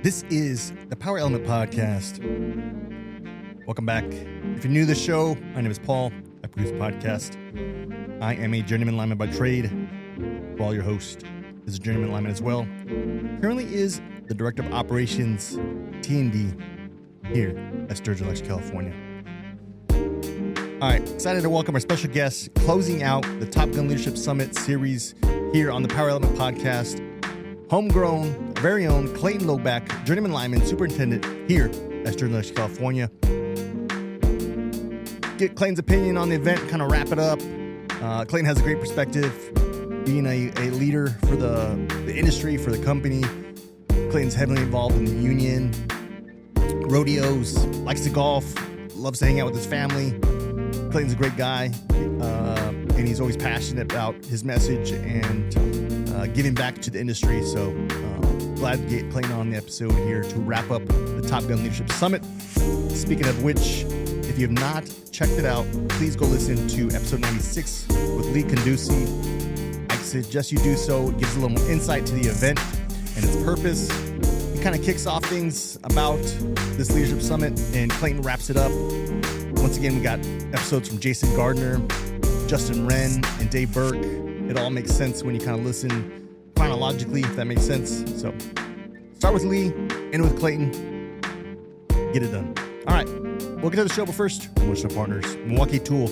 This is the Power Element Podcast. Welcome back. If you're new to the show, my name is Paul. I produce the podcast. I am a journeyman lineman by trade. Paul, your host, is a journeyman lineman as well. Currently is the Director of Operations, T&D, here at Sturgeon Electric California. All right, excited to welcome our special guest, closing out the Top Gun Leadership Summit series here on the Power Element Podcast. Homegrown, very own Clayton Loback, journeyman lineman, superintendent here at Sturgeon Electric California. Get Clayton's opinion on the event, kind of wrap it up. Clayton has a great perspective, being a leader for the industry, for the company. Clayton's heavily involved in the union, rodeos, likes to golf, loves to hang out with his family. Clayton's a great guy, and he's always passionate about his message and giving back to the industry. So glad to get Clayton on the episode here to wrap up the Top Gun Leadership Summit. Speaking of which, if you have not checked it out, please go listen to episode 96 with Lee Conduci. I suggest you do so. It gives a little more insight to the event and its purpose. It kind of kicks off things about this leadership summit, and Clayton wraps it up. Once again, we got episodes from Jason Gardner, Justin Wren, and Dave Burke. It all makes sense when you kind of listen chronologically, if that makes sense. So start with Lee, end with Clayton. Get it done. All right, we'll get to the show, but first, promotional partners, Milwaukee Tool.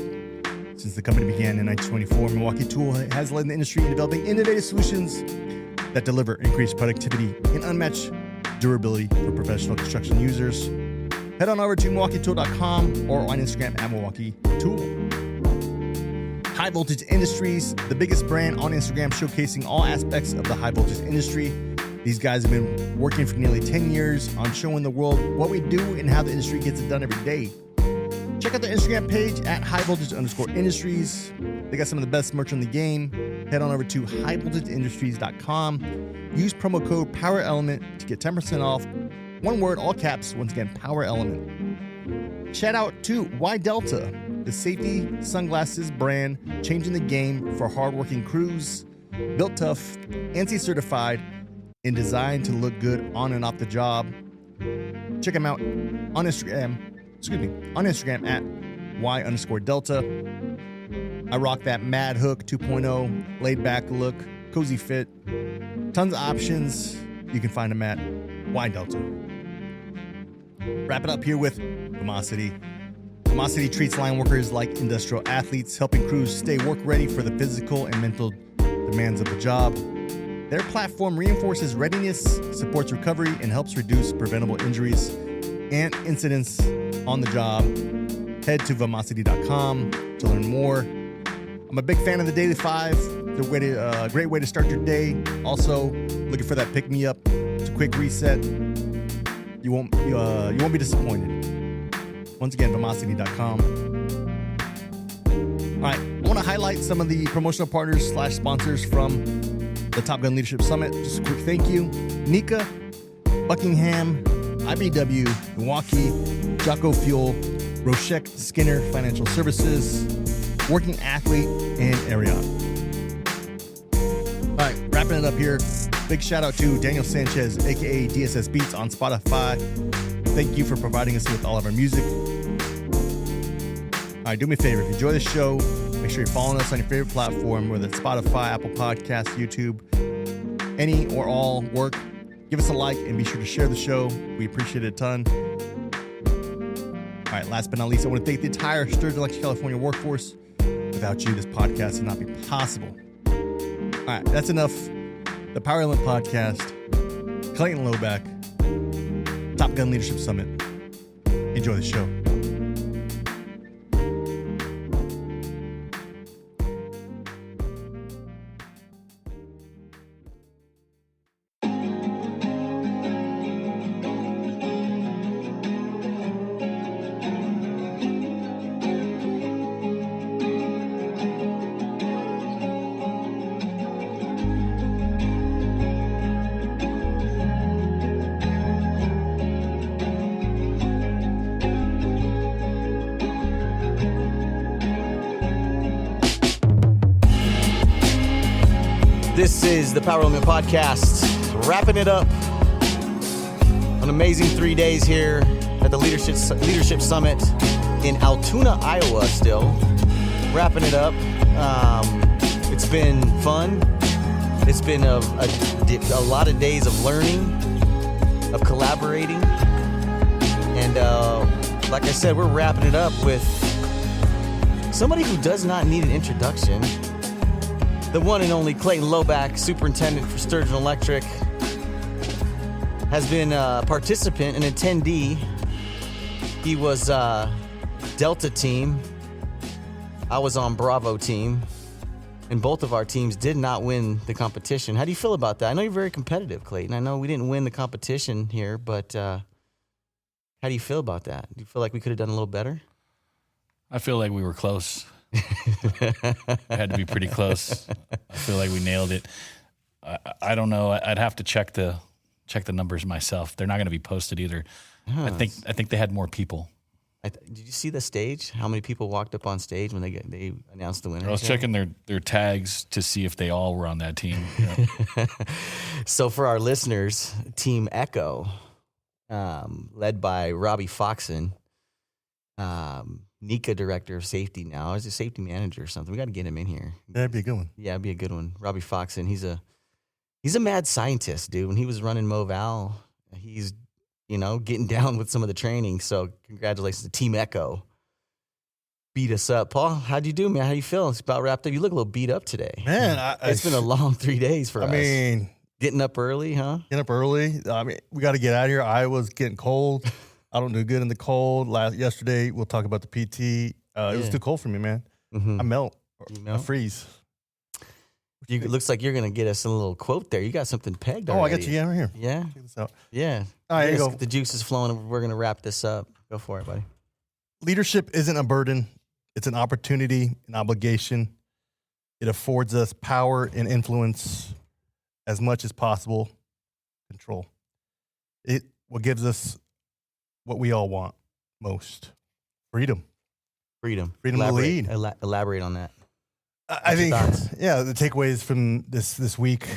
Since the company began in 1924, Milwaukee Tool has led the industry in developing innovative solutions that deliver increased productivity and unmatched durability for professional construction users. Head on over to MilwaukeeTool.com or on Instagram at Milwaukee Tool. High Voltage Industries, the biggest brand on Instagram showcasing all aspects of the high voltage industry. These guys have been working for nearly 10 years on showing the world what we do and how the industry gets it done every day. Check out their Instagram page at highvoltage_industries. They got some of the best merch in the game. Head on over to highvoltageindustries.com. Use promo code POWERELEMENT to get 10% off. One word, all caps, once again, Power Element. Shout out to Y Delta, the safety sunglasses brand, changing the game for hardworking crews. Built tough, ANSI certified, and designed to look good on and off the job. Check them out on Instagram at Y_Delta. I rock that Mad Hook 2.0, laid back look, cozy fit, tons of options. You can find them at Y Delta. Wrap it up here with Vamosity. Vamosity treats line workers like industrial athletes, helping crews stay work ready for the physical and mental demands of the job. Their platform reinforces readiness, supports recovery, and helps reduce preventable injuries and incidents on the job. Head to Vamosity.com to learn more. I'm a big fan of the Daily 5. It's a great way to start your day. Also, looking for that pick-me-up. It's a quick reset. You won't be disappointed. Once again, Vamosity.com. All right, I want to highlight some of the promotional partners / sponsors from the Top Gun Leadership Summit. Just a quick thank you. Nika, Buckingham, IBW, Milwaukee, Jocko Fuel, Rochek Skinner Financial Services, Working Athlete, and Ariana. All right, wrapping it up here. Big shout out to Daniel Sanchez, aka DSS Beats on Spotify. Thank you for providing us with all of our music. All right, do me a favor. If you enjoy the show, make sure you're following us on your favorite platform, whether it's Spotify, Apple Podcasts, YouTube, any or all work. Give us a like and be sure to share the show. We appreciate it a ton. All right, last but not least, I want to thank the entire Sturgeon Electric California workforce. Without you, this podcast would not be possible. All right, that's enough. The Power Element Podcast, Clayton Loback, Top Gun Leadership Summit. Enjoy the show. This is the Power Element Podcast, wrapping it up. An amazing 3 days here at the Leadership Summit in Altoona, Iowa still. Wrapping it up. It's been fun. It's been a lot of days of learning, of collaborating. And like I said, we're wrapping it up with somebody who does not need an introduction. The one and only Clayton Loback, Superintendent for Sturgeon Electric, has been a participant, an attendee. He was Delta team. I was on Bravo team. And both of our teams did not win the competition. How do you feel about that? I know you're very competitive, Clayton. I know we didn't win the competition here, but how do you feel about that? Do you feel like we could have done a little better? I feel like we were close. It had to be pretty close. I feel like we nailed it. I don't know. I'd have to check the numbers myself. They're not going to be posted either. I think they had more people. Did you see the stage? How many people walked up on stage when they announced the winner? I was checking their tags to see if they all were on that team. Yeah. So for our listeners, Team Echo, led by Robbie Foxon, NECA director of safety now. He's a safety manager or something. We got to get him in here. That'd be a good one. Yeah, it'd be a good one. Robbie Foxon, he's a mad scientist, dude. When he was running Moval, he's getting down with some of the training. So congratulations to Team Echo. Beat us up. Paul, how'd you do, man? How you feel? It's about wrapped up. You look a little beat up today. Man, it's been a long 3 days for us. I mean, getting up early, huh? Getting up early. I mean, we got to get out of here. Iowa's getting cold. I don't do good in the cold. Yesterday, we'll talk about the PT. It was too cold for me, man. Mm-hmm. I melt. I freeze. It looks like you're going to get us a little quote there. You got something pegged already. I got you. Yeah, right here. Yeah? Check this out. Yeah. All right, go. The juice is flowing. We're going to wrap this up. Go for it, buddy. Leadership isn't a burden. It's an opportunity, an obligation. It affords us power and influence as much as possible. Control. It what gives us what we all want most. Freedom. Freedom to lead. Elaborate on that. I think, the takeaways from this week,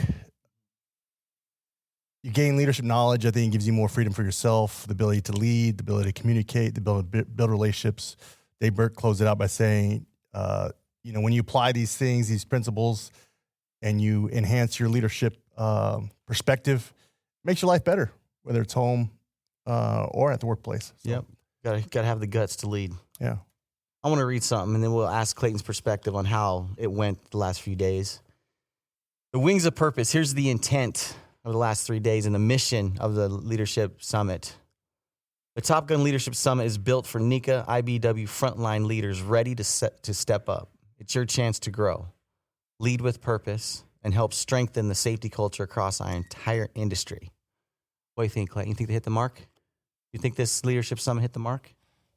you gain leadership knowledge. I think it gives you more freedom for yourself, the ability to lead, the ability to communicate, the ability to build relationships. Dave Burke closed it out by saying, when you apply these things, these principles, and you enhance your leadership perspective, it makes your life better, whether it's home or at the workplace. So, Yep. Got to have the guts to lead. Yeah. I want to read something, and then we'll ask Clayton's perspective on how it went the last few days. The Wings of Purpose. Here's the intent of the last 3 days and the mission of the Leadership Summit. The Top Gun Leadership Summit is built for NECA IBW frontline leaders ready to step up. It's your chance to grow, lead with purpose, and help strengthen the safety culture across our entire industry. What do you think, Clayton? You think they hit the mark? You think this Leadership Summit hit the mark?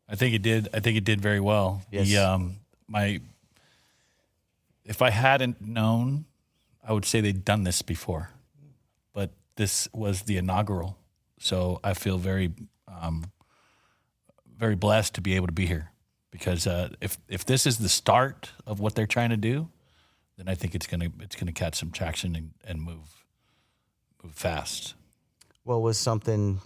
I think it did. I think it did very well. Yes. If I hadn't known, I would say they'd done this before, but this was the inaugural. So I feel very, very blessed to be able to be here, because if this is the start of what they're trying to do, then I think it's gonna catch some traction and move fast. What was something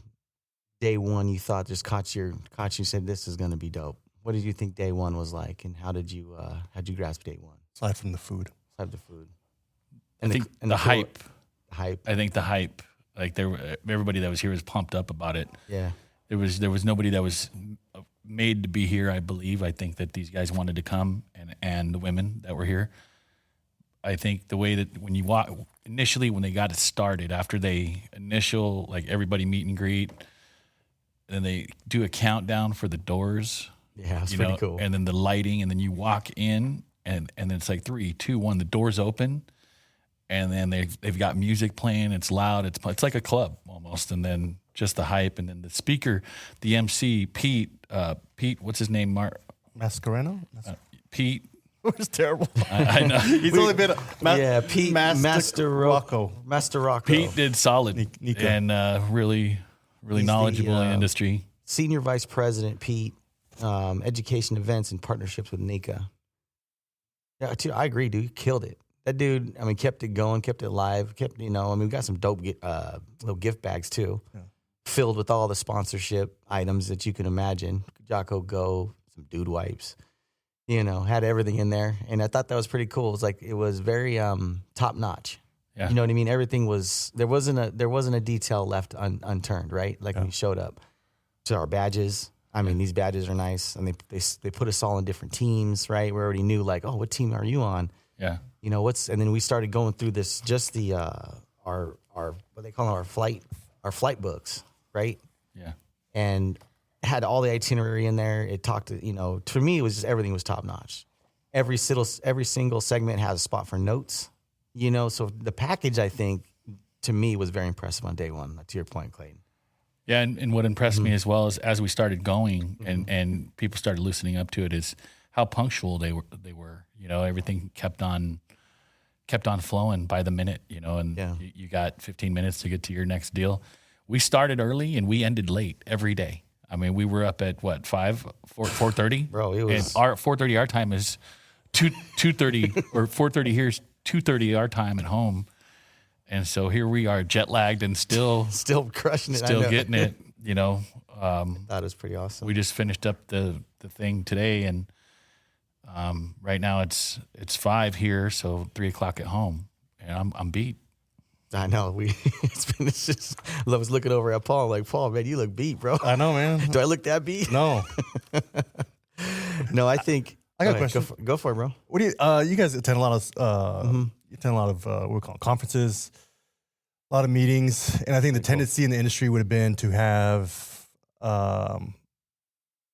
day one you thought just caught you, said this is going to be dope? What did you think day one was like, and how'd you grasp day one? Aside from the food. And I think the hype. Hype. I think the hype. Like everybody that was here was pumped up about it. Yeah. There was nobody that was made to be here. I believe. I think that these guys wanted to come, and the women that were here. I think the way that when you walk initially, when they got it started, after they everybody meet and greet. And then they do a countdown for the doors. Yeah, it's pretty cool. And then the lighting, and then you walk in, and then it's like 3, 2, 1. The doors open, and then they've got music playing. It's loud. It's like a club almost. And then just the hype, and then the speaker, the MC, Pete. What's his name? Mascareno. Pete. It was terrible. I know. He's only been Pete Master Rocco. Pete did solid and really He's knowledgeable in the industry. Senior Vice President, Pete, Education Events and Partnerships with NECA. Yeah, I agree, dude. He killed it. That dude, kept it going, kept it live, we got some dope little gift bags, too. Yeah. filled with all the sponsorship items that you can imagine. Jocko Go, some dude wipes, had everything in there. And I thought that was pretty cool. It was very top notch. Yeah. You know what I mean? Everything there wasn't a detail left unturned, right? When we showed up to our badges. I mean, these badges are nice, and they put us all in different teams, right? We already knew what team are you on? Yeah. And then we started going through this, just the our what they call them, our flight books, right? Yeah. And had all the itinerary in there. It talked to, for me, it was just everything was top notch. Every single segment has a spot for notes, so the package, I think, to me, was very impressive on day one, to your point, Clayton. Yeah, and what impressed me as well is as we started going and people started loosening up to it is how punctual they were. Everything kept on flowing by the minute, and you got 15 minutes to get to your next deal. We started early and we ended late every day. I mean, we were up at what, 4:30? Bro, it was, and our 4:30 our time is 2:30 or 4:30 here's 2:30 our time at home. And so here we are, jet lagged and still crushing it, still getting it. That was pretty awesome. We just finished up the thing today, and right now it's 5 here, so 3:00 at home, and I'm beat. I know. It's just. I was looking over at Paul, like, Paul, man, you look beat, bro. I know, man. Do I look that beat? No. No, I think. I got a question. Go for it, bro. What do you guys attend a lot of you attend a lot of what we call conferences, a lot of meetings, and I think the tendency in the industry would have been to have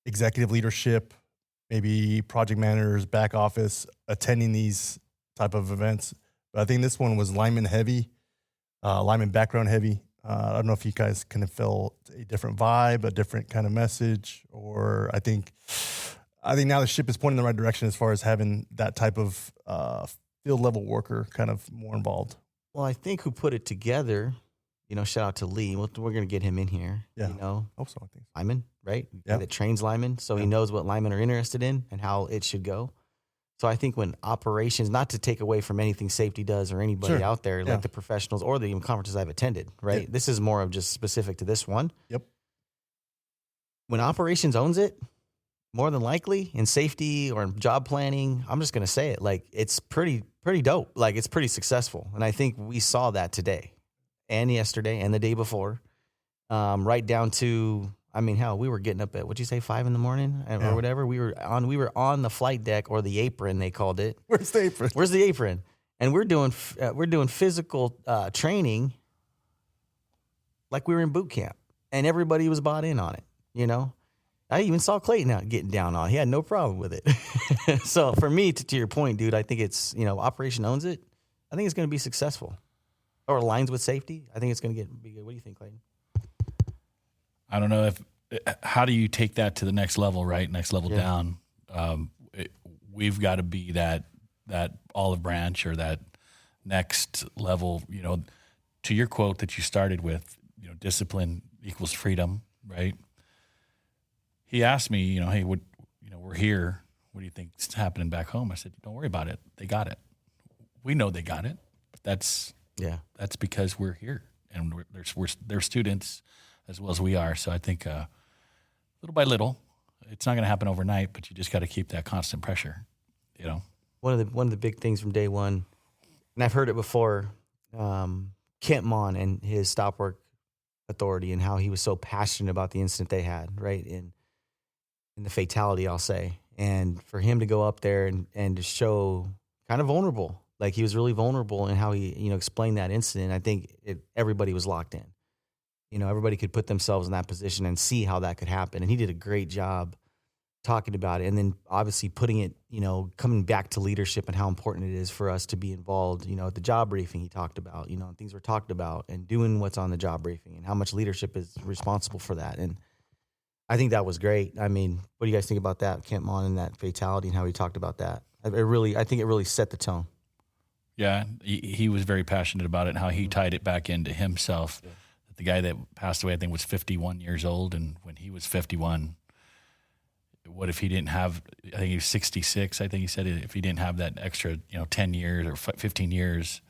executive leadership, maybe project managers, back office attending these type of events. But I think this one was lineman heavy, lineman background heavy. I don't know if you guys kind of felt a different vibe, a different kind of message, or I think now the ship is pointing in the right direction as far as having that type of field level worker kind of more involved. Well, I think who put it together, shout out to Lee. We're going to get him in here. Yeah. Hope so, I think. Lineman, right? Yeah. That trains linemen, so he knows what linemen are interested in and how it should go. So I think when operations, not to take away from anything safety does or anybody out there, like the professionals or the even conferences I've attended, right? Yeah. This is more of just specific to this one. Yep. When operations owns it, more than likely in safety or in job planning, I'm just going to say it, it's pretty dope. It's pretty successful. And I think we saw that today and yesterday and the day before, right down to, we were getting up at, what'd you say, 5 a.m. or whatever. We were on the flight deck, or the apron, they called it. Where's the apron? Where's the apron? And we're doing physical training like we were in boot camp, and everybody was bought in on it. I even saw Clayton out getting down on it. He had no problem with it. So for me, to your point, dude, I think it's, operation owns it. I think it's going to be successful, or aligns with safety. I think it's going to be good. What do you think, Clayton? I don't know how do you take that to the next level, right? Next level down. We've got to be that olive branch or that next level, to your quote that you started with, discipline equals freedom, right? He asked me, hey, we're here. What do you think's happening back home? I said, don't worry about it. They got it. We know they got it, but that's because we're here and they're students as well as we are. So I think little by little, it's not going to happen overnight, but you just got to keep that constant pressure. One of the big things from day one, and I've heard it before, Kent Mon and his stop work authority and how he was so passionate about the incident they had, right? In the fatality, I'll say. And for him to go up there and to show kind of vulnerable, like he was really vulnerable in how he, explained that incident. I think everybody was locked in. Everybody could put themselves in that position and see how that could happen. And he did a great job talking about it. And then obviously putting it, coming back to leadership and how important it is for us to be involved, at the job briefing he talked about, things were talked about and doing what's on the job briefing and how much leadership is responsible for that. And I think that was great. What do you guys think about that, Kent Mon, and that fatality and how he talked about that? I think it really set the tone. Yeah, he was very passionate about it and how he tied it back into himself. Yeah. The guy that passed away, I think, was 51 years old, and when he was 51, what if he didn't have, I think he was 66, I think he said, if he didn't have that extra, 10 years or 15 years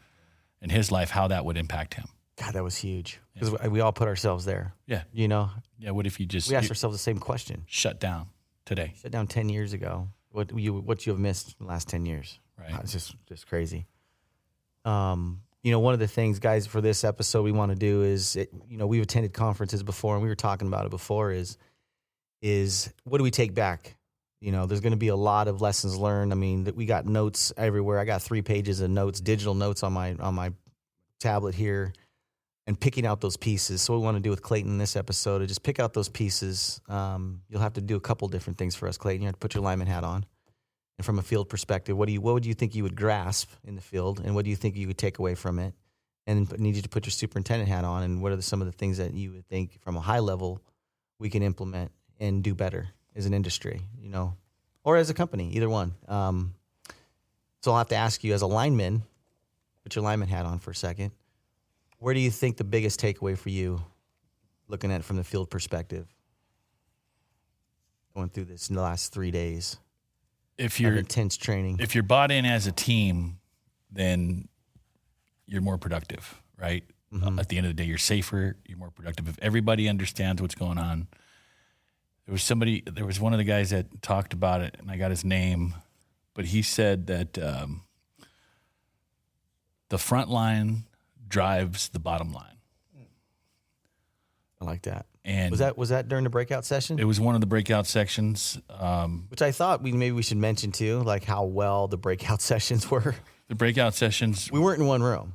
in his life, how that would impact him. God, that was huge because we all put ourselves there. Yeah. You know, Yeah. What if you just we asked ourselves the same question. shut down today? Shut down 10 years ago. What you have missed in the last 10 years? Right. It's just crazy. You know, one of the things, guys, for this episode we want to do is, we've attended conferences before, and we were talking about it before. Is what do we take back? You know, there's going to be a lot of lessons learned. I mean, we got notes everywhere. I got 3 pages of notes, digital notes on my tablet here, and picking out those pieces. So what we want to do with Clayton in this episode is just pick out those pieces. You'll have to do a couple different things for us, Clayton. You have to put your lineman hat on. And from a field perspective, what would you think you would grasp in the field, and what do you think you would take away from it? And need you to put your superintendent hat on, and what are some of the things that you would think from a high level we can implement and do better as an industry, or as a company, either one. So I'll have to ask you, as a lineman, put your lineman hat on for a second. Where do you think the biggest takeaway for you, looking at it from the field perspective, going through this in the last 3 days? If you're intense training, if you're bought in as a team, then you're more productive, right? Mm-hmm. At the end of the day, you're safer, you're more productive. If everybody understands what's going on. There was one of the guys that talked about it, and I got his name, but he said that the front line drives the bottom line. I like that. And was that during the breakout session? It was one of the breakout sections. Which I thought maybe we should mention too, like how well the breakout sessions were. The breakout sessions. We weren't in one room.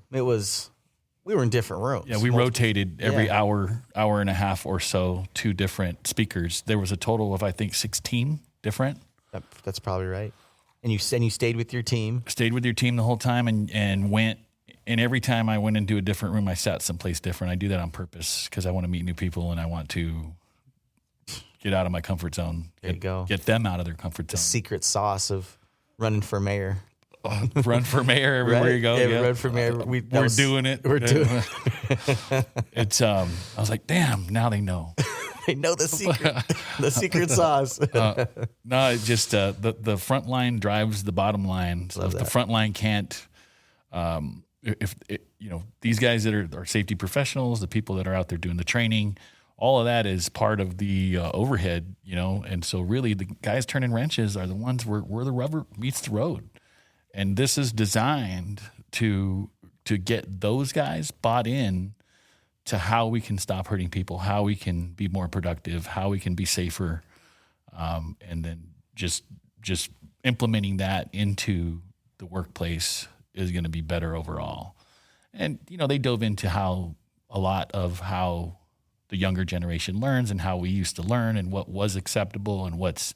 We were in different rooms. Yeah, we rotated every hour and a half or so to different speakers. There was a total of, I think, 16 different. That's probably right. And you stayed with your team. Stayed with your team the whole time and went. And every time I went into a different room, I sat someplace different. I do that on purpose because I want to meet new people and I want to get out of my comfort zone. There you go. Get them out of their comfort zone. The secret sauce of running for mayor. Run for mayor everywhere right? you go. Yeah, run for mayor. We're doing it. We're doing it. It's I was like, damn, now they know. They know the secret. The secret sauce. No, it just the front line drives the bottom line. So if the front line can't these guys that are safety professionals, the people that are out there doing the training, all of that is part of the overhead, and so really the guys turning wrenches are the ones where the rubber meets the road. And this is designed to get those guys bought in to how we can stop hurting people, how we can be more productive, how we can be safer, and then just implementing that into the workplace is going to be better overall. And they dove into a lot of how the younger generation learns and how we used to learn and what was acceptable and what's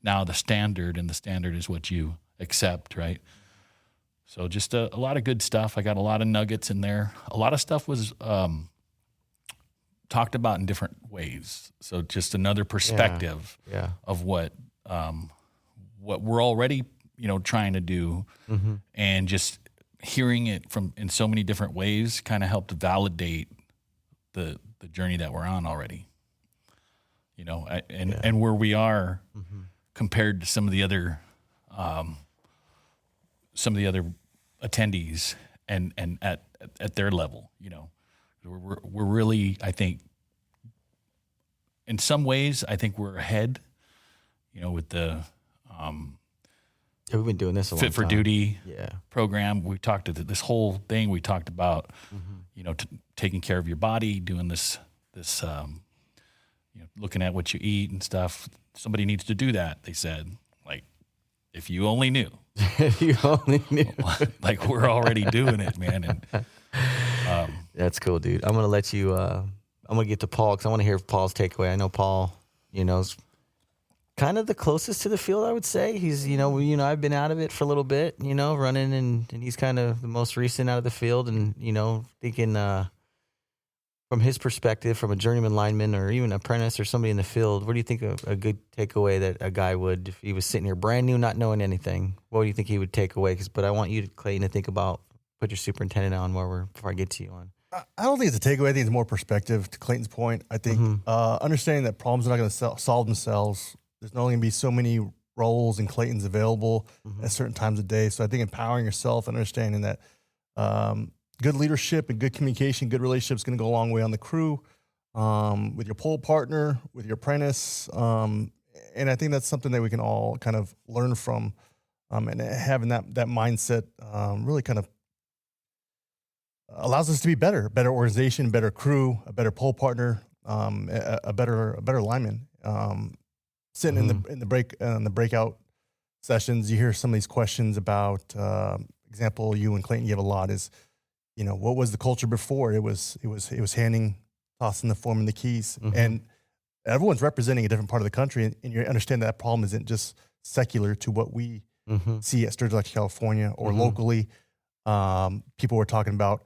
now the standard, and the standard is what you accept, right? So just a lot of good stuff. I got a lot of nuggets in there. A lot of stuff was talked about in different ways. So just another perspective of what we're already, trying to do, and just hearing it in so many different ways kind of helped validate the journey that we're on already. And where we are compared to some of the other attendees and at their level, we're really, I think, in some ways, I think we're ahead, with the we've been doing this a long time. Fit for Duty program. We talked to this whole thing. We talked about, taking care of your body, doing this, looking at what you eat and stuff. Somebody needs to do that, they said. Like, if you only knew. If you only knew. Like, we're already doing it, man. And that's cool, dude. I'm going to let you, I'm going to get to Paul because I want to hear Paul's takeaway. I know Paul, is kind of the closest to the field, I would say. He's, I've been out of it for a little bit, running, and he's kind of the most recent out of the field. And, thinking from his perspective, from a journeyman lineman or even apprentice or somebody in the field, what do you think a good takeaway that a guy would, if he was sitting here brand new, not knowing anything, what do you think he would take away? But I want you, Clayton, to think about, put your superintendent on before I get to you on. I don't think it's a takeaway. I think it's more perspective. To Clayton's point, I think understanding that problems are not going to solve themselves. There's not only going to be so many roles and Claytons available at certain times of day. So I think empowering yourself and understanding that good leadership and good communication, good relationships going to go a long way on the crew, with your pole partner, with your apprentice. And I think that's something that we can all kind of learn from. And having that mindset really kind of allows us to be better organization, better crew, a better pole partner, a better lineman. Sitting in the breakout sessions, you hear some of these questions about, example, you and Clayton give a lot is, what was the culture before? It was handing, tossing the form and the keys, and everyone's representing a different part of the country, and you understand that problem isn't just secular to what we see at Sturgeon Electric California or locally. People were talking about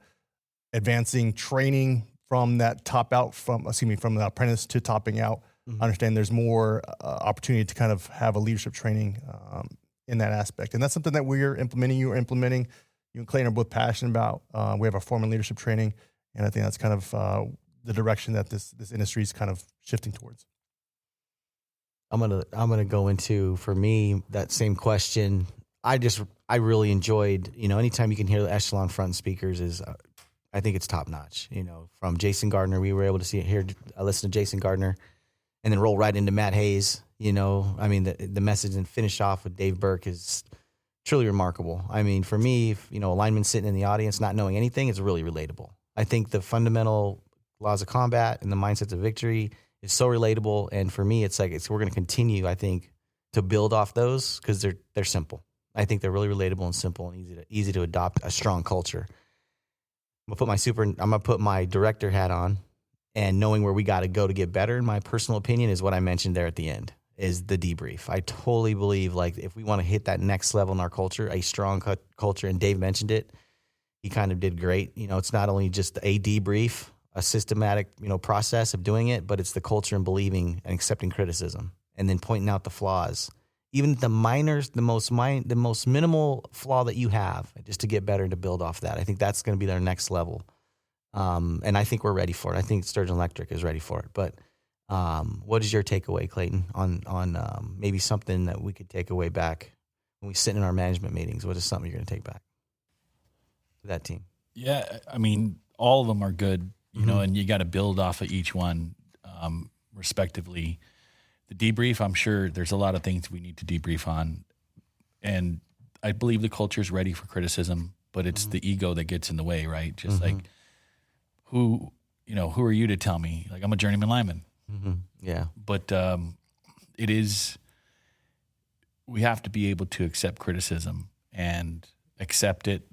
advancing training from that from the apprentice to topping out. I understand there's more opportunity to kind of have a leadership training in that aspect. And that's something that we're implementing, you are implementing. You and Clayton are both passionate about. We have our foreman leadership training, and I think that's kind of the direction that this industry is kind of shifting towards. I'm gonna go into, for me, that same question. I really enjoyed, anytime you can hear the echelon front speakers is, I think it's top notch. From Jason Gardner, we were able to listen to Jason Gardner, and then roll right into Matt Hayes. The message and finish off with Dave Burke is truly remarkable. For me, if, a lineman sitting in the audience not knowing anything, it's really relatable. I think the fundamental laws of combat and the mindsets of victory is so relatable. And for me, it's we're going to continue, I think, to build off those because they're simple. I think they're really relatable and simple and easy to adopt a strong culture. I'm gonna put my director hat on, and knowing where we got to go to get better, in my personal opinion, is what I mentioned there at the end, is the debrief. I totally believe, if we want to hit that next level in our culture, a strong culture, and Dave mentioned it, he kind of did great. It's not only just a debrief, a systematic, process of doing it, but it's the culture and believing and accepting criticism, and then pointing out the flaws, even the most minimal flaw that you have, just to get better and to build off that. I think that's going to be their next level. And I think we're ready for it. I think Sturgeon Electric is ready for it. But what is your takeaway, Clayton, on maybe something that we could take away back when we sit in our management meetings? What is something you're going to take back to that team? Yeah, all of them are good, and you got to build off of each one respectively. The debrief, I'm sure there's a lot of things we need to debrief on. And I believe the culture is ready for criticism, but it's the ego that gets in the way, right? Just like, who are you to tell me? I'm a journeyman lineman. Yeah. But we have to be able to accept criticism and accept it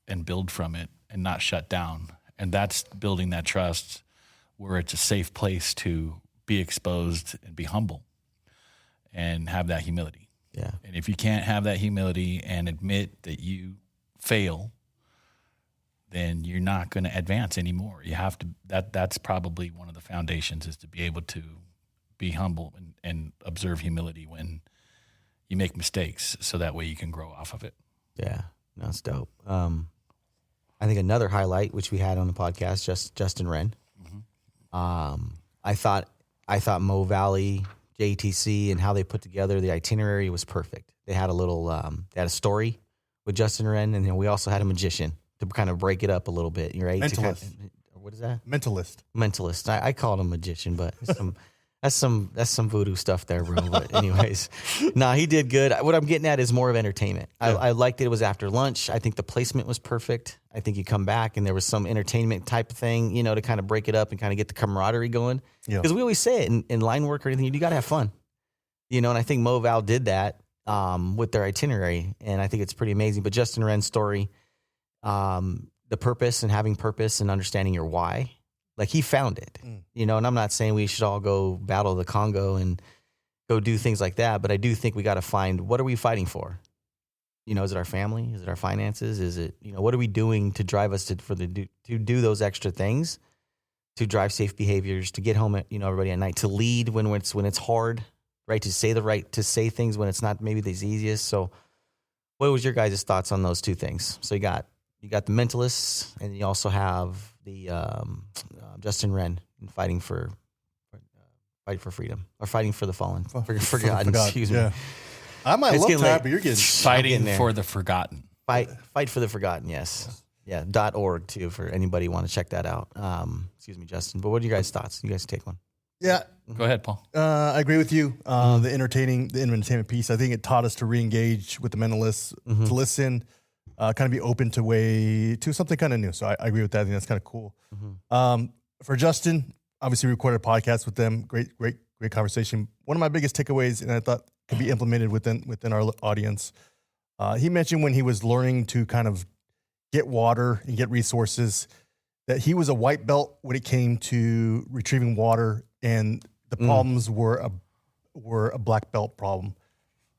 and build from it and not shut down. And that's building that trust where it's a safe place to be exposed and be humble and have that humility. Yeah. And if you can't have that humility and admit that you fail, then you're not going to advance anymore. You have to, that's probably one of the foundations, is to be able to be humble and observe humility when you make mistakes, so that way you can grow off of it. Yeah, that's dope. I think another highlight, which we had on the podcast, Justin Wren. I thought Mo Valley, JTC, and how they put together the itinerary was perfect. They had they had a story with Justin Wren, and then we also had a magician to kind of break it up a little bit, right? Mentalist. What is that? Mentalist. I called him magician, but that's some voodoo stuff there, bro. But anyways, he did good. What I'm getting at is more of entertainment. Yeah. I liked it. It was after lunch. I think the placement was perfect. I think you come back and there was some entertainment type of thing, to kind of break it up and kind of get the camaraderie going. Because we always say it in line work or anything, you got to have fun. And I think Mo Val did that with their itinerary, and I think it's pretty amazing. But Justin Wren's story, the purpose and having purpose and understanding your why, he found it, and I'm not saying we should all go battle the Congo and go do things like that, but I do think we got to find, what are we fighting for? Is it our family? Is it our finances? Is it, what are we doing to drive us to do those extra things, to drive safe behaviors, to get home at, everybody at night, to lead when it's hard, right? To say things when it's not maybe the easiest. So what was your guys' thoughts on those two things? So you got the mentalists, and you also have the Justin Wren fighting for freedom, or fighting for the fallen, forgotten. Excuse me. I might love that, but you're getting fighting for the forgotten. Fight for the forgotten. Yes. Yeah, .org too for anybody want to check that out. Excuse me, Justin. But what are you guys' thoughts? You guys take one. Yeah, Go ahead, Paul. I agree with you. The entertainment piece. I think it taught us to re-engage with the mentalists, to listen, kind of be open to something kind of new. So I agree with that. I think that's kind of cool. For Justin, obviously we recorded a podcast with them. Great conversation. One of my biggest takeaways, and I thought could be implemented within our audience. He mentioned when he was learning to kind of get water and get resources, that he was a white belt when it came to retrieving water, and the problems were a black belt problem.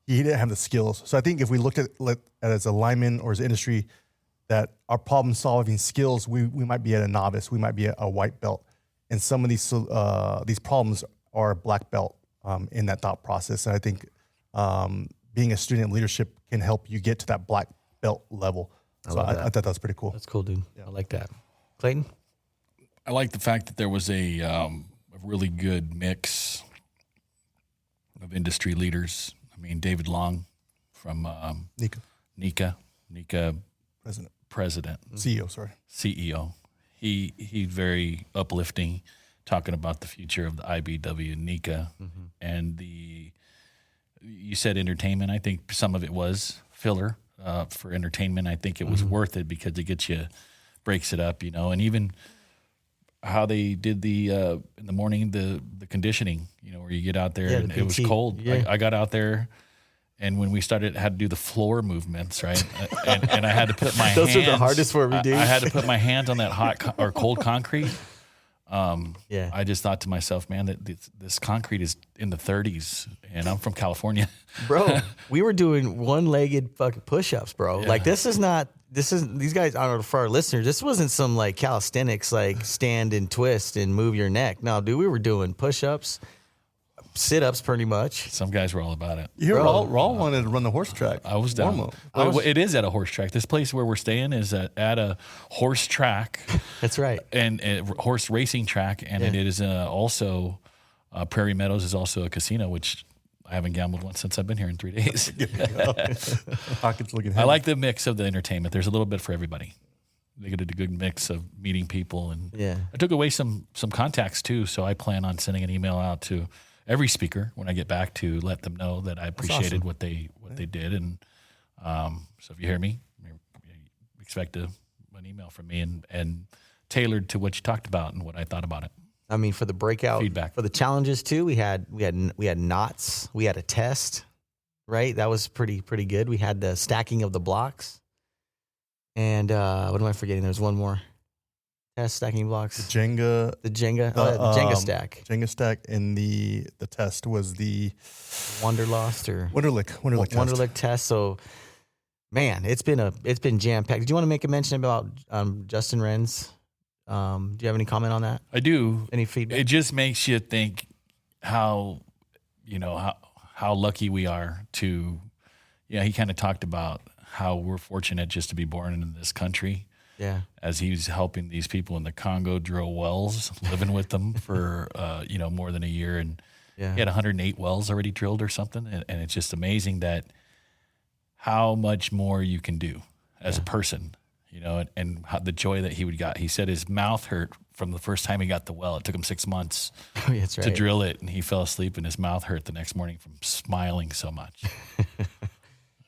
He didn't have the skills. So I think if we looked at it as a lineman or as an industry, that our problem solving skills, we might be at a novice, we might be a white belt, and some of these problems are black belt in that thought process. And I think being a student of leadership can help you get to that black belt level. So I thought that was pretty cool. That's cool, dude. I like that. Clayton? I like the fact that there was a really good mix of industry leaders. I mean, David Long from NICA president, CEO. He's very uplifting, talking about the future of the IBW and NICA, and you said entertainment. I think some of it was filler for entertainment. I think it was worth it because it breaks it up, and even how they did in the morning, the conditioning, where you get out there and it was cold. Yeah. I got out there, and when we started, I had to do the floor movements, right? and I had to put my Those are the hardest for me, dude. I had to put my hands on that hot or cold concrete. I just thought to myself, man, that this concrete is in the 30s, and I'm from California. Bro, we were doing one-legged fucking push-ups, bro. Yeah. Like, these guys, I don't know, for our listeners, this wasn't some like calisthenics, like stand and twist and move your neck. No, dude, we were doing push-ups, sit-ups pretty much. Some guys were all about it. You hear Raul wanted to run the horse track. I was down. It is at a horse track. This place where we're staying is at a horse track. That's right. And a horse racing track. And it is also, Prairie Meadows is also a casino, which I haven't gambled once since I've been here in 3 days. Pockets looking heavy. I like the mix of the entertainment. There's a little bit for everybody. They get a good mix of meeting people. And I took away some contacts too. So I plan on sending an email out to every speaker when I get back to let them know that I appreciated what they did. And so if you hear me, expect an email from me and tailored to what you talked about and what I thought about it. I mean, for the breakout feedback, for the challenges too, we had knots, we had a test, right? That was pretty good. We had the stacking of the blocks, and what am I forgetting? There's one more test, stacking blocks. The Jenga Jenga stack. Jenga stack, and the test was the Wonderlick test. So, man, it's been jam packed. Did you want to make a mention about Justin Wren's? Do you have any comment on that? I do. Any feedback? It just makes you think how lucky we are to. He kind of talked about how we're fortunate just to be born in this country. Yeah. As he's helping these people in the Congo drill wells, living with them for more than a year, and he had 108 wells already drilled or something, and it's just amazing that how much more you can do as a person, and how the joy that he got. He said his mouth hurt from the first time he got the well. It took him 6 months to drill it, and he fell asleep, and his mouth hurt the next morning from smiling so much.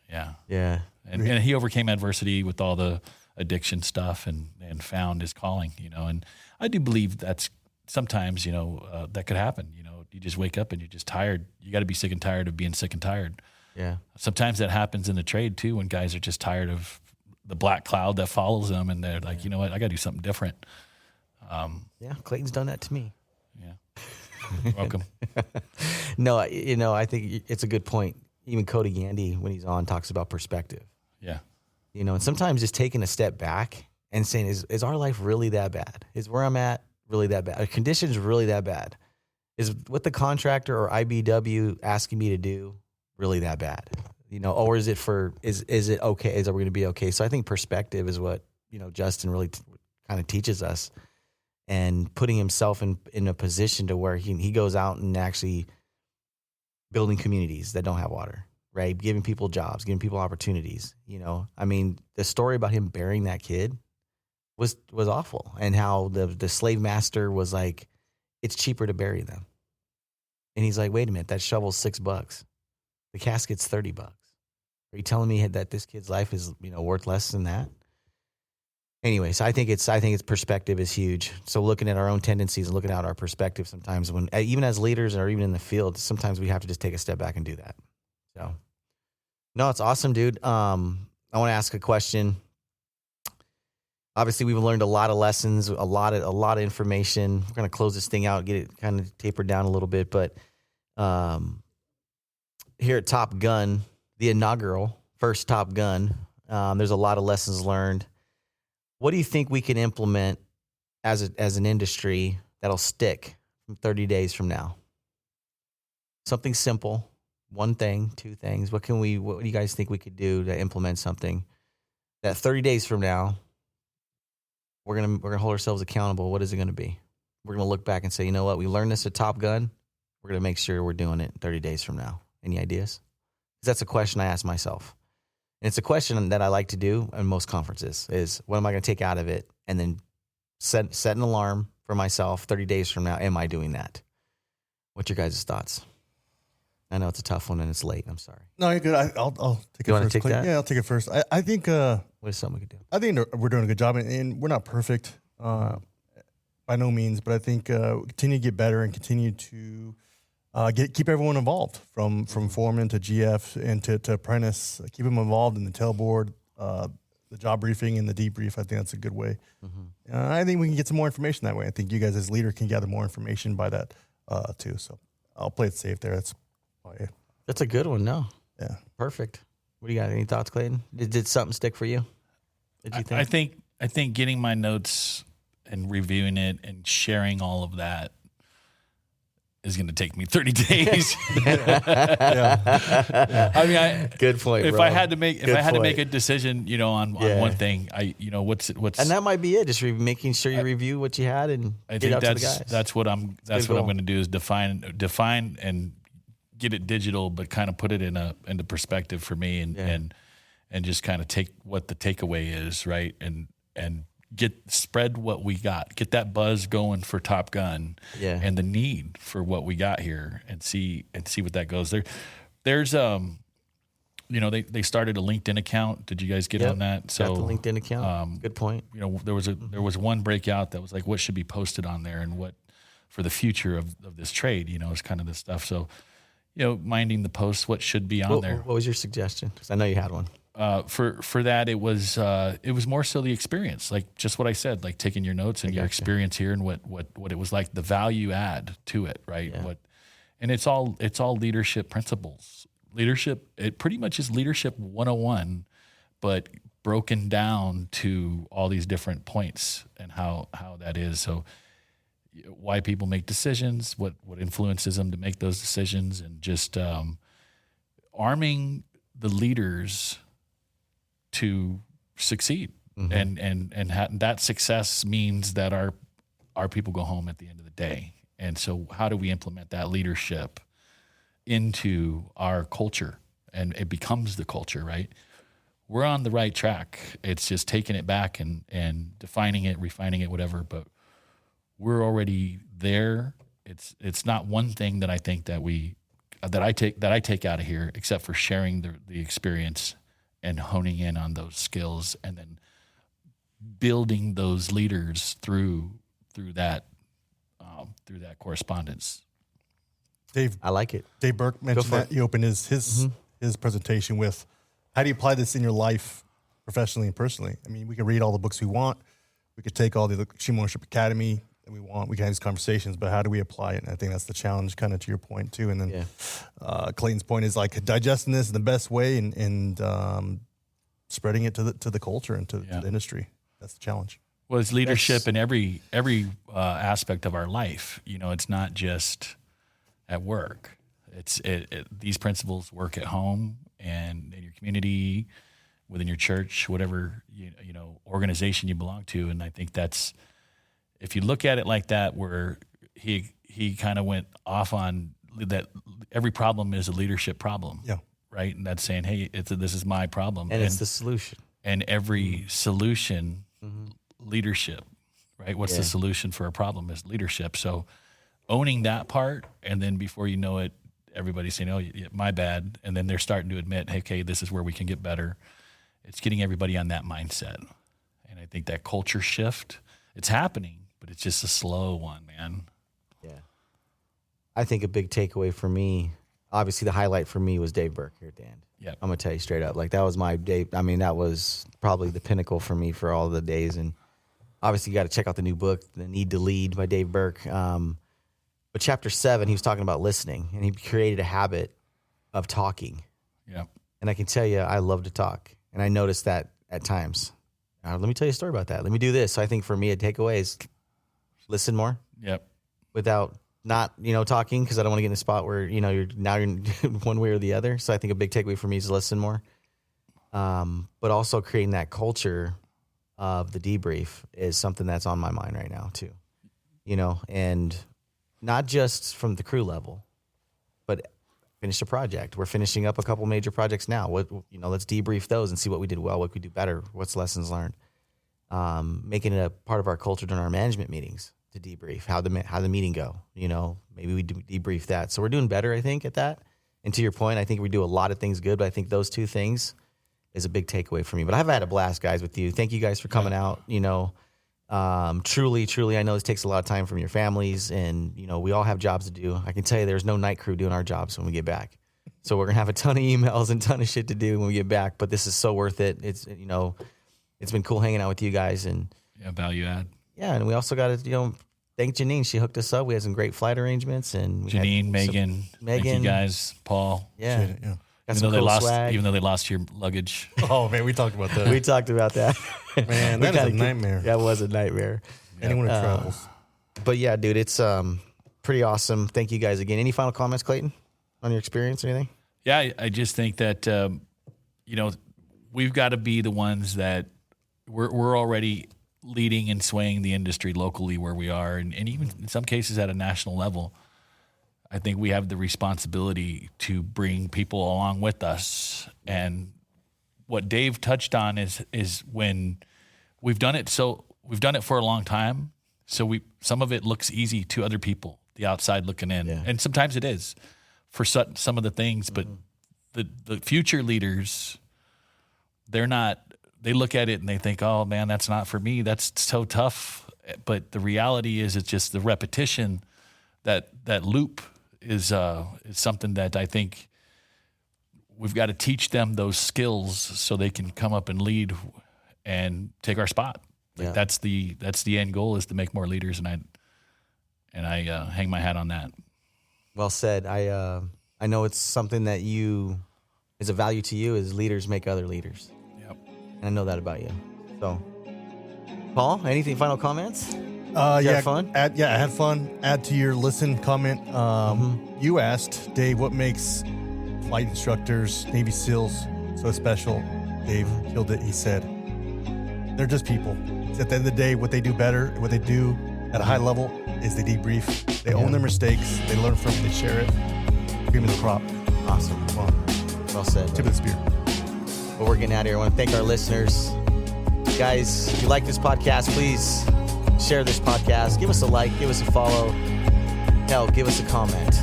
Yeah. And he overcame adversity with all the addiction stuff and found his calling, and I do believe that's sometimes, that could happen. You just wake up and you're just tired. You got to be sick and tired of being sick and tired. Yeah. Sometimes that happens in the trade too, when guys are just tired of the black cloud that follows them, and they're like, you know what, I got to do something different. Clayton's done that to me. Yeah. Welcome. No, I think it's a good point. Even Cody Gandy, when he's on, talks about perspective. Yeah. And sometimes just taking a step back and saying, is our life really that bad? Is where I'm at really that bad? Are conditions really that bad? Is what the contractor or IBW asking me to do really that bad? Or is it is it okay? Is we going to be okay? So I think perspective is what, Justin really kind of teaches us, and putting himself in a position to where he goes out and actually building communities that don't have water. Right, giving people jobs, giving people opportunities. I mean, the story about him burying that kid, was awful, and how the slave master was like, it's cheaper to bury them. And he's like, wait a minute, that shovel's $6. The casket's $30. Are you telling me that this kid's life is, worth less than that? Anyways, I think it's perspective is huge. So looking at our own tendencies and looking at our perspective sometimes, when even as leaders or even in the field, sometimes we have to just take a step back and do that. So, no, it's awesome, dude. I want to ask a question. Obviously, we've learned a lot of lessons, a lot of information. We're going to close this thing out, get it kind of tapered down a little bit. But here at Top Gun, the inaugural first Top Gun, there's a lot of lessons learned. What do you think we can implement as an industry that'll stick from 30 days from now? Something simple, one thing, two things. What do you guys think we could do to implement something that 30 days from now, we're gonna hold ourselves accountable? What is it going to be? We're going to look back and say, you know what? We learned this at Top Gun. We're going to make sure we're doing it 30 days from now. Any ideas? Because that's a question I ask myself. And it's a question that I like to do in most conferences is, what am I going to take out of it? And then set an alarm for myself 30 days from now. Am I doing that? What's your guys' thoughts? I know it's a tough one and it's late. I'm sorry. No, you're good. I'll take it You want first. to take that? Yeah, I'll take it first. I think What is something we could do? I think we're doing a good job, and we're not perfect by no means, but I think continue to get better and continue to keep everyone involved from foreman to GF and to apprentice. Keep them involved in the tailboard, the job briefing and the debrief. I think that's a good way. Mm-hmm. I think we can get some more information that way. I think you guys as leader can gather more information by that too. So I'll play it safe there. That's a good one. No. Yeah. Perfect. What do you got? Any thoughts, Clayton? Did something stick for you? Did you think? I think getting my notes and reviewing it and sharing all of that is going to take me 30 days. Yeah. I mean, good point. If bro. I had to make a decision, on one thing, what's and that might be it. Just making sure you review what you had and I get think out to the guys. that's what I'm going to do is define and get it digital, but kind of put it into perspective for me and just kind of take what the takeaway is, right? And spread what we got, get that buzz going for Top Gun and the need for what we got here and see what that goes. There's they started a LinkedIn account. Did you guys get on that? So got the LinkedIn account. Good point. There was one breakout that was like, what should be posted on there and what for the future of this trade, is kind of this stuff. So, minding the posts, what should be on there. What was your suggestion? Because I know you had one. For that, it was more so the experience, like just what I said, like taking your notes and your experience here and what it was like, the value add to it, right? Yeah. And it's all leadership principles. Leadership, it pretty much is leadership 101, but broken down to all these different points and how that is. So why people make decisions, what influences them to make those decisions, and just arming the leaders to succeed. Mm-hmm. And that success means that our people go home at the end of the day. And so how do we implement that leadership into our culture? And it becomes the culture, right? We're on the right track. It's just taking it back and defining it, refining it, whatever, but we're already there. It's not one thing that I think that I take out of here, except for sharing the experience and honing in on those skills, and then building those leaders through that correspondence. Dave, I like it. Dave Burke mentioned that he opened his presentation with, how do you apply this in your life, professionally and personally? I mean, we can read all the books we want. We could take all the Extreme Ownership Academy that we want. We can have these conversations, but how do we apply it? And I think that's the challenge, kind of to your point too. And then Clayton's point is like digesting this in the best way and spreading it to the culture and to the industry. That's the challenge. Well, it's leadership in every aspect of our life. It's not just at work. These principles work at home and in your community, within your church, whatever organization you belong to. And I think that's, if you look at it like that, where he kind of went off on that, every problem is a leadership problem. Yeah. Right. And that's saying, hey, this is my problem. And it's the solution. And every solution leadership, right? What's Yeah. the solution for a problem is leadership. So owning that part, and then before you know it, everybody's saying, oh, yeah, my bad. And then they're starting to admit, hey, okay, this is where we can get better. It's getting everybody on that mindset. And I think that culture shift, it's happening, but it's just a slow one, man. Yeah. I think a big takeaway for me, obviously the highlight for me was Dave Burke here at the end. Yeah. I'm going to tell you straight up. Like, that was my day. I mean, that was probably the pinnacle for me for all the days. And obviously, you got to check out the new book, The Need to Lead by Dave Burke. But chapter 7, he was talking about listening, and he created a habit of talking. Yeah. And I can tell you, I love to talk. And I noticed that at times. Let me tell you a story about that. Let me do this. So I think for me, a takeaway is listen more. Yep. Without not, talking, because I don't want to get in a spot where, you're one way or the other. So I think a big takeaway for me is listen more. But also creating that culture of the debrief is something that's on my mind right now too. And not just from the crew level, but finish a project. We're finishing up a couple major projects now. Let's debrief those and see what we did well, what we do better, what's lessons learned. Making it a part of our culture during our management meetings to debrief how the meeting go. Maybe we debrief that. So we're doing better, I think, at that. And to your point, I think we do a lot of things good, but I think those two things is a big takeaway for me. But I've had a blast, guys, with you. Thank you guys for coming out. Truly, I know this takes a lot of time from your families, and we all have jobs to do. I can tell you, there's no night crew doing our jobs when we get back. So we're gonna have a ton of emails and ton of shit to do when we get back. But this is so worth it. It's been cool hanging out with you guys, and Value add. Yeah, and we also got to thank Janine. She hooked us up. We had some great flight arrangements, and we Janine, Megan, thank you guys, Paul. Yeah. Shit, yeah. Even though they lost your luggage. Oh man, we talked about that. We talked about that. Man, that is a nightmare. That was a nightmare. Anyone who travels. But yeah, dude, it's pretty awesome. Thank you guys again. Any final comments, Clayton, on your experience or anything? Yeah, I just think that we've got to be the ones that we're already leading and swaying the industry locally where we are, and even in some cases at a national level. I think we have the responsibility to bring people along with us. And what Dave touched on is when we've done it for a long time. So some of it looks easy to other people, the outside looking in. Yeah. And sometimes it is for some of the things, but the future leaders, they look at it and they think, oh man, that's not for me. That's so tough. But the reality is it's just the repetition, that loop is something that I think we've got to teach them those skills so they can come up and lead and take our spot. Like that's the end goal, is to make more leaders, and I hang my hat on that. Well said. I know it's something that is a value to you, is leaders make other leaders. Yep. And I know that about you. So, Paul, anything, final comments? Yeah, fun? I had fun. Add to your listen comment. You asked, Dave, what makes flight instructors, Navy SEALs so special? Dave killed it. He said, they're just people. At the end of the day, what they do better, what they do at a high level is they debrief. They own their mistakes. They learn from it. They share it. Cream of the crop. Awesome. Well said. Tip of the spear. Well, we're getting out of here. I want to thank our listeners. Guys, if you like this podcast, please share this podcast. Give us a like. Give us a follow. Hell, give us a comment.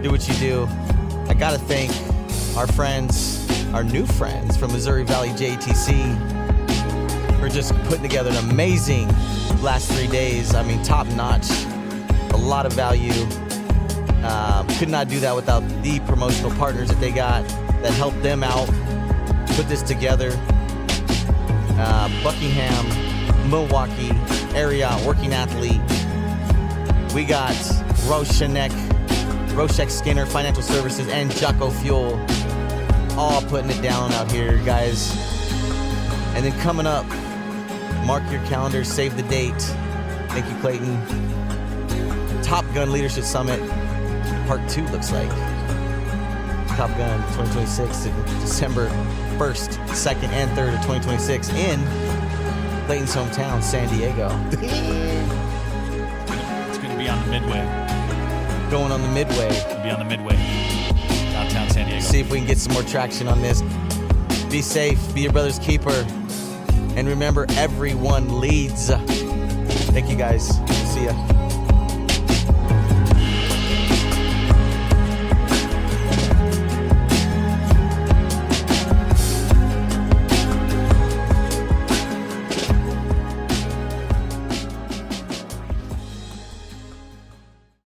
Do what you do. I got to thank our friends, our new friends from Missouri Valley JTC, for just putting together an amazing last 3 days. I mean, top notch. A lot of value. Could not do that without the promotional partners that they got that helped them out put this together. Buckingham, Milwaukee area working athlete. We got Roshek Skinner Financial Services, and Jocko Fuel, all putting it down out here, guys. And then coming up, mark your calendar, save the date. Thank you, Clayton. Top Gun Leadership Summit, Part 2 looks like. Top Gun 2026, December 1st, 2nd, and 3rd of 2026 in Clayton's hometown, San Diego. It's going to be on the Midway. Going on the Midway. It's going to be on the Midway, downtown San Diego. See if we can get some more traction on this. Be safe. Be your brother's keeper. And remember, everyone leads. Thank you guys. See ya.